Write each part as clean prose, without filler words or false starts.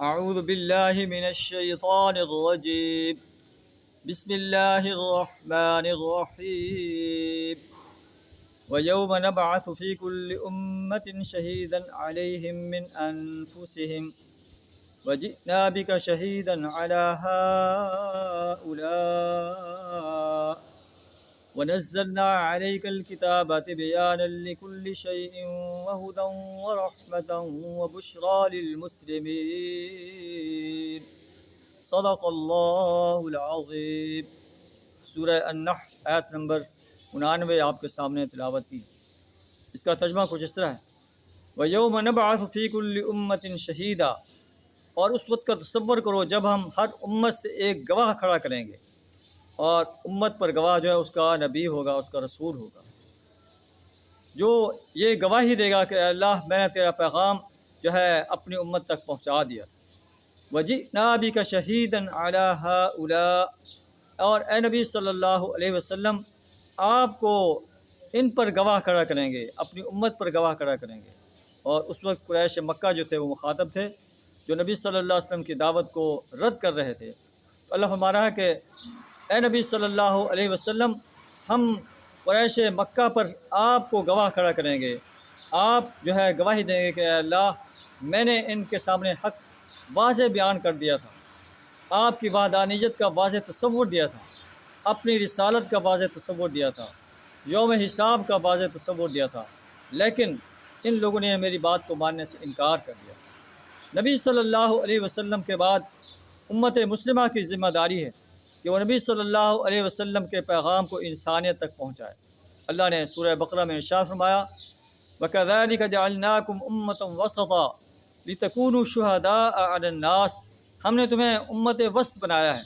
اعوذ باللہ من الشیطان الرجیم بسم اللہ الرحمن الرحیم وَيَوْمَ نَبْعَثُ فِي كُلِّ أُمَّةٍ شَهِيدًا عَلَيْهِمْ مِنْ أَنفُسِهِمْ وَجِئْنَا بِكَ شَهِيدًا عَلَى هَؤُلَاءِ وَنَزَّلْنَا عَلَيْكَ الْكِتَابَ تِبْيَانًا لِكُلِّ شَيْءٍ وَهُدًى وَرَحْمَةً وَبُشْرَى لِلْمُسْلِمِينَ صدق اللہ العظیم۔ سورہ النحل آیت نمبر 99 آپ کے سامنے تلاوت کی۔ اس کا ترجمہ کچھ اس طرح ہے: وَيَوْمَ نَبْعَثُ فِي كُلِّ أُمَّةٍ شَهِيدًا، اور اس وقت کا تصور کرو جب ہم ہر امت سے ایک گواہ کھڑا کریں گے، اور امت پر گواہ جو ہے اس کا نبی ہوگا، اس کا رسول ہوگا، جو یہ گواہی دے گا کہ اے اللہ میں نے تیرا پیغام جو ہے اپنی امت تک پہنچا دیا۔ وَجِئْنَا بِكَ شَهِيدًا عَلَى هَؤُلَاءِ، اور اے نبی صلی اللہ علیہ وسلم آپ کو ان پر گواہ کھڑا کریں گے، اپنی امت پر گواہ کھڑا کریں گے۔ اور اس وقت قریش مکہ جو تھے وہ مخاطب تھے، جو نبی صلی اللہ علیہ وسلم کی دعوت کو رد کر رہے تھے۔ تو اللہ فرما رہا ہے کہ اے نبی صلی اللہ علیہ وسلم ہم قریش مکہ پر آپ کو گواہ کھڑا کریں گے، آپ جو ہے گواہی دیں گے کہ اے اللہ میں نے ان کے سامنے حق واضح بیان کر دیا تھا، آپ کی وحدانیت کا واضح تصور دیا تھا، اپنی رسالت کا واضح تصور دیا تھا، یوم حساب کا واضح تصور دیا تھا، لیکن ان لوگوں نے میری بات کو ماننے سے انکار کر دیا۔ نبی صلی اللہ علیہ وسلم کے بعد امت مسلمہ کی ذمہ داری ہے کہ وہ نبی صلی اللہ علیہ وسلم کے پیغام کو انسانیت تک پہنچائے۔ اللہ نے سورہ بقرہ میں ارشاد فرمایا: وَكَذَلِكَ جَعَلْنَاكُمْ أُمَّةً وَسَطًا لِتَكُونُوا شُهَدَاءَ عَلَى النَّاسِ، ہم نے تمہیں امت وسط بنایا ہے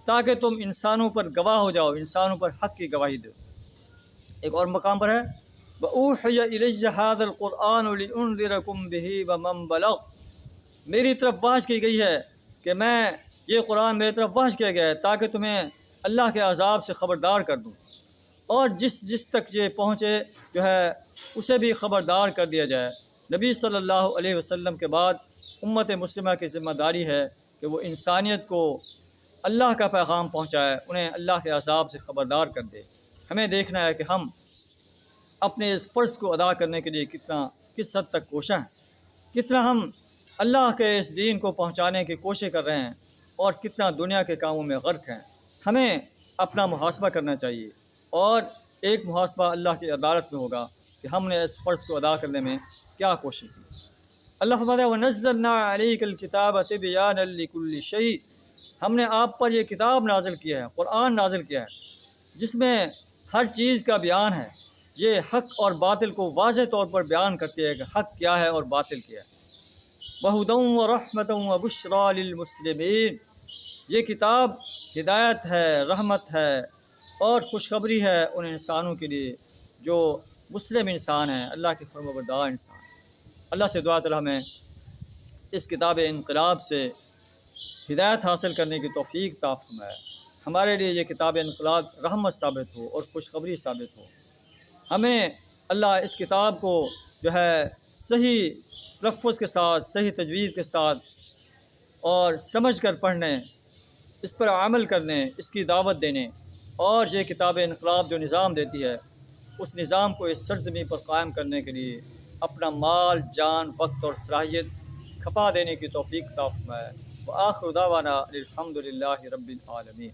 تاکہ تم انسانوں پر گواہ ہو جاؤ، انسانوں پر حق کی گواہی دو۔ ایک اور مقام پر ہے: وَأُوحِيَ إِلَيَّ هَذَا الْقُرْآنُ لِأُنذِرَكُم بِهِ وَمَن بَلَغَ، میری طرف وحی کی گئی ہے کہ یہ قرآن میری طرف وحی کیا گیا ہے تاکہ تمہیں اللہ کے عذاب سے خبردار کر دوں، اور جس تک یہ پہنچے جو ہے اسے بھی خبردار کر دیا جائے۔ نبی صلی اللہ علیہ وسلم کے بعد امت مسلمہ کی ذمہ داری ہے کہ وہ انسانیت کو اللہ کا پیغام پہنچائے، انہیں اللہ کے عذاب سے خبردار کر دے۔ ہمیں دیکھنا ہے کہ ہم اپنے اس فرض کو ادا کرنے کے لیے کس حد تک کوشاں ہیں، کتنا ہم اللہ کے اس دین کو پہنچانے کی کوشش کر رہے ہیں، اور کتنا دنیا کے کاموں میں غرق ہیں۔ ہمیں اپنا محاسبہ کرنا چاہیے، اور ایک محاسبہ اللہ کی عدالت میں ہوگا کہ ہم نے اس فرض کو ادا کرنے میں کیا کوشش کی۔ اللہ فرماتا ہے: وَنَزَّلْنَا عَلَيْكَ الْكِتَابَ تِبْيَانًا لِكُلِّ شَيْءٍ، ہم نے آپ پر یہ کتاب نازل کیا ہے، قرآن نازل کیا ہے، جس میں ہر چیز کا بیان ہے۔ یہ حق اور باطل کو واضح طور پر بیان کرتی ہے کہ حق کیا ہے اور باطل کیا ہے۔ وَهُدًى وَرَحْمَةً وَبُشْرَى لِلْمُسْلِمِينَ، یہ کتاب ہدایت ہے، رحمت ہے اور خوشخبری ہے ان انسانوں کے لیے جو مسلم انسان ہیں، اللہ کے فرمانبردار انسان۔ اللہ سے دعا تعالیٰ ہمیں اس کتاب انقلاب سے ہدایت حاصل کرنے کی توفیق عطا فرمائے۔ ہمارے لیے یہ کتاب انقلاب رحمت ثابت ہو اور خوشخبری ثابت ہو۔ ہمیں اللہ اس کتاب کو جو ہے صحیح تلفظ کے ساتھ، صحیح تجوید کے ساتھ اور سمجھ کر پڑھنے، اس پر عمل کرنے، اس کی دعوت دینے، اور یہ کتاب انقلاب جو نظام دیتی ہے اس نظام کو اس سرزمین پر قائم کرنے کے لیے اپنا مال، جان، وقت اور صلاحیت کھپا دینے کی توفیق عطا فرمائے۔ وآخر دعوانا الحمد للہ رب العالمین۔